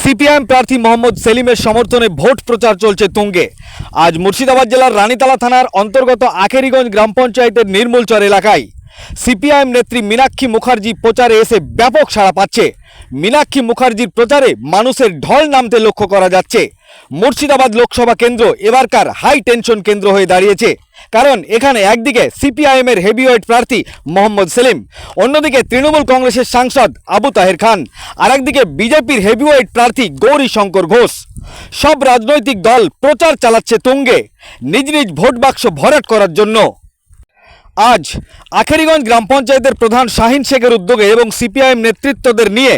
CPIM প্রার্থী মোহাম্মদ সেলিমের সমর্থনে ভোট প্রচার চলছে তুঙ্গে। আজ মুর্শিদাবাদ জেলার রানীতলা থানার অন্তর্গত আখেরিগঞ্জ গ্রাম পঞ্চায়েতের নির্মূলচর এলাকায় সিপিআইএম নেত্রী মীনাক্ষী মুখার্জি প্রচারে এসে ব্যাপক সাড়া পাচ্ছে। মীনাক্ষী মুখার্জির প্রচারে মানুষের ঢল নামতে লক্ষ্য করা যাচ্ছে। মুর্শিদাবাদ লোকসভা কেন্দ্র এবারকার হাই টেনশন কেন্দ্র হয়ে দাঁড়িয়েছে, কারণ এখানে একদিকে সিপিআইএমের হেভিওয়েট প্রার্থী মোহাম্মদ সেলিম, অন্যদিকে তৃণমূল কংগ্রেসের সাংসদ আবু তাহের খান, আর একদিকে বিজেপির হেভিওয়েট প্রার্থী গৌরী শঙ্কর ঘোষ। সব রাজনৈতিক দল প্রচার চালাচ্ছে তুঙ্গে নিজ নিজ ভোট বাক্স ভরাট করার জন্য। আজ আখেরিগঞ্জ গ্রাম পঞ্চায়েতের প্রধান শাহিন শেখের উদ্যোগে এবং সিপিআইএম নেতৃত্বদের নিয়ে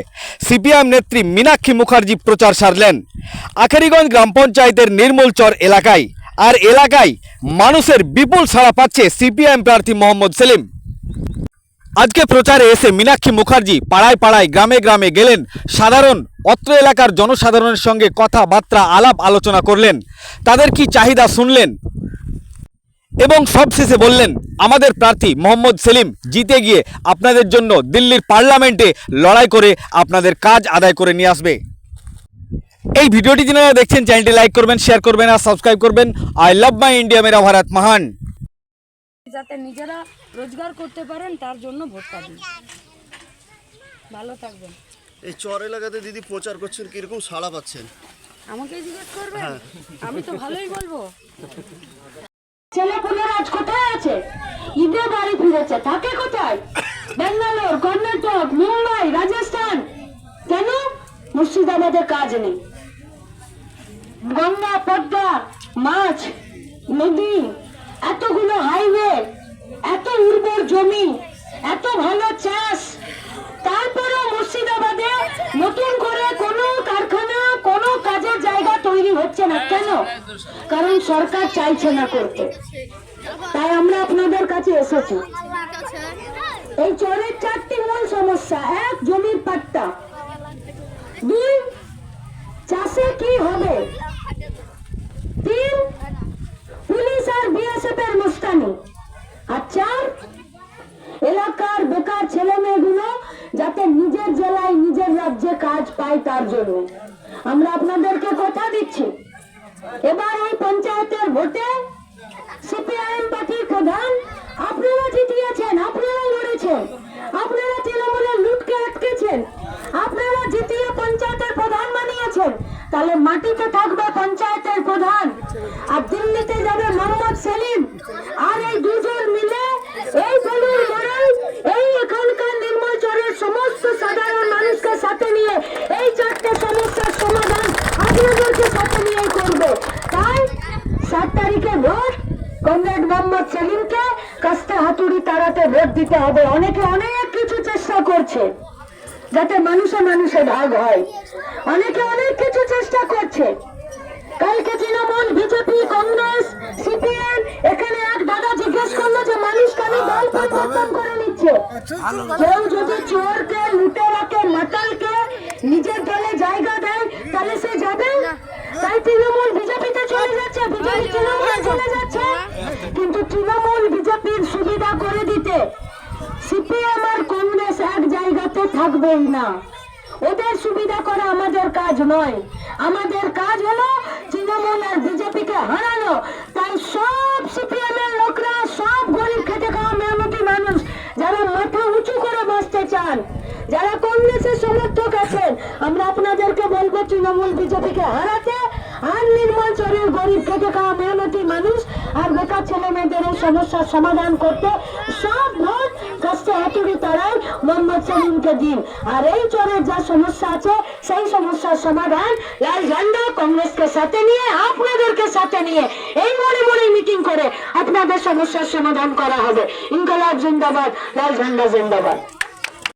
সিপিআইএম নেত্রী মীনাক্ষী মুখার্জি প্রচার সারলেন আখেরিগঞ্জ গ্রাম পঞ্চায়েতের নির্মূলচর এলাকায়। আর এলাকায় মানুষের বিপুল সাড়া পাচ্ছে সিপিআইএম প্রার্থী মোহাম্মদ সেলিম। আজকে প্রচারে এসে মীনাক্ষী মুখার্জি পাড়ায় পাড়ায় গ্রামে গ্রামে গেলেন, সাধারণ অত্র এলাকার জনসাধারণের সঙ্গে কথাবার্তা আলাপ আলোচনা করলেন, তাদের কি চাহিদা শুনলেন এবং সবশেষে বললেন আমাদের প্রার্থী মোহাম্মদ সেলিম জিতে গিয়ে আপনাদের জন্য দিল্লির পার্লামেন্টে লড়াই করে আপনাদের কাজ আদায় করে নিয়ে আসবে। এই ভিডিওটি যারা দেখছেন চ্যানেলটি লাইক করবেন, শেয়ার করবেন আর সাবস্ক্রাইব করবেন। আই লাভ মাই ইন্ডিয়া, মেরা ভারত মহান। যাতে নিজেরা রোজগার করতে পারেন তার জন্য ভোটটা দিন। ভালো থাকবেন। এই চর এলাকাতে দিদি প্রচার করছেন, কিরকম সাড়া পাচ্ছেন? আমাকে জিজ্ঞেস করবেন, আমি তো ভালোই বলবো। ছেলেপুলের আজ কোথায় আছে? ঈদে বাড়ি ফিরেছে, থাকে কোথায়? বেঙ্গালোর, কর্ণাটক, মুম্বাই, রাজস্থান। কেন? মুর্শিদাবাদে কাজ নেই। গঙ্গা, পদ্মা, মাছ, নদী, এতগুলো হাইওয়ে, এত উর্বর জমি, এত ভালো চাষ, তারপরেও মুর্শিদাবাদে নতুন করে কোনো কারখানা, কোনো কাজের জায়গা তৈরি হচ্ছে না। কেন? কারণ সরকার চাইছে না করতে। তাই আমরা আপনাদের কাছে এসেছি। এই চরের চারটি মূল সমস্যা: এক, জমির পাট্টা; দুই, চাষে কি হবে; তিন, পুলিশ আর বিএসএফ এর মস্তানি; আর চার, এলাকার বেকার ছেলে মেয়েগুলো যাতে নিজের জেলায় নিজের রাজ্যে কাজ পায় তার জন্য। আমরা আপনাদেরকে কথা দিচ্ছি, এবার এই পঞ্চায়েতের ভোটে সিপিআইএম পার্টির প্রধান আপনারা জিতিয়েছেন, আপনারা লড়েছেন, আপনারা তৃণমূলের লুটকে আটকেছেন, আপনারা জিতিয়ে পঞ্চায়েতের প্রধান বানিয়েছেন। তাহলে মাটিতে থাকবে পঞ্চায়েতের প্রধান, আর দিল্লিতে যাবে মোহাম্মদ সেলিম। আর এই দুজন মিলে এই বেলুর লড়াই, এই এখানকার নির্মূলচরের সমস্ত সাধারণ মানুষকে সাথে নিয়ে এই চারটে সমস্যার সমাধান আপনাদেরকে সাথে নিয়ে করবে। তাই 7 তারিখে ভোট, কমরেড মোহাম্মদ সেলিমকে কাস্তে হাতুড়ি তাড়াতে ভোট দিতে হবে। অনেকে অনেক কিছু চেষ্টা করছে যাতে মানুষে মানুষে ভাগ হয়, অনেকে অনেক কিছু চেষ্টা করছে। কালকে তৃণমূল, বিজেপি, কংগ্রেস, সিপিএম, এখানে এক দাদা জিজ্ঞেস করলো যে মানুষ কেন দল পরিবর্তন করে নিচ্ছে। কেউ যদি চোরকে, লুটেরাকে, মাতালকে নিজের দলে জায়গা দেয় তাহলে সে যাবে। তাই তৃণমূল বিজেপিতে চলে যাচ্ছে, বিজেপি তৃণমূলে চলে যাচ্ছে। কিন্তু তৃণমূল বিজেপির সুবিধা করে দিতে সিপিএম আর কংগ্রেস এক জায়গাতে থাকবেই না। ওদের সুবিধা করা আমাদের কাজ নয়, আমাদের কাজ হলো তৃণমূল আর বিজেপিকে হারানো। তাই সব সিপিএম এর লোকরা, সব গরিব খেটে খাওয়া মেহনতি মানুষ যারা মাথা উঁচু করে বসতে চান, যারা কংগ্রেসের সমর্থক আছেন, আমরা আপনাদেরকে বলবো তৃণমূল বিজেপিকে হারাতে আর নির্মূলচরের গরিব খেটে খাওয়া মেহনতি মানুষ আর বেকার ছেলে মেয়েদের এই সমস্যার সমাধান করতে সব ভোট কাস্তে হাতুড়ি তাড়াই মোহাম্মদ সেলিমকে দিন। আর এই চরের যা সমস্যা আছে সেই সমস্যার সমাধান লাল ঝান্ডা কংগ্রেসকে সাথে নিয়ে, আপনাদেরকে সাথে নিয়ে এই মোড়ে মোড়ে মিটিং করে আপনাদের সমস্যার সমাধান করা হবে। ইনকলাব জিন্দাবাদ, লাল ঝান্ডা জিন্দাবাদ।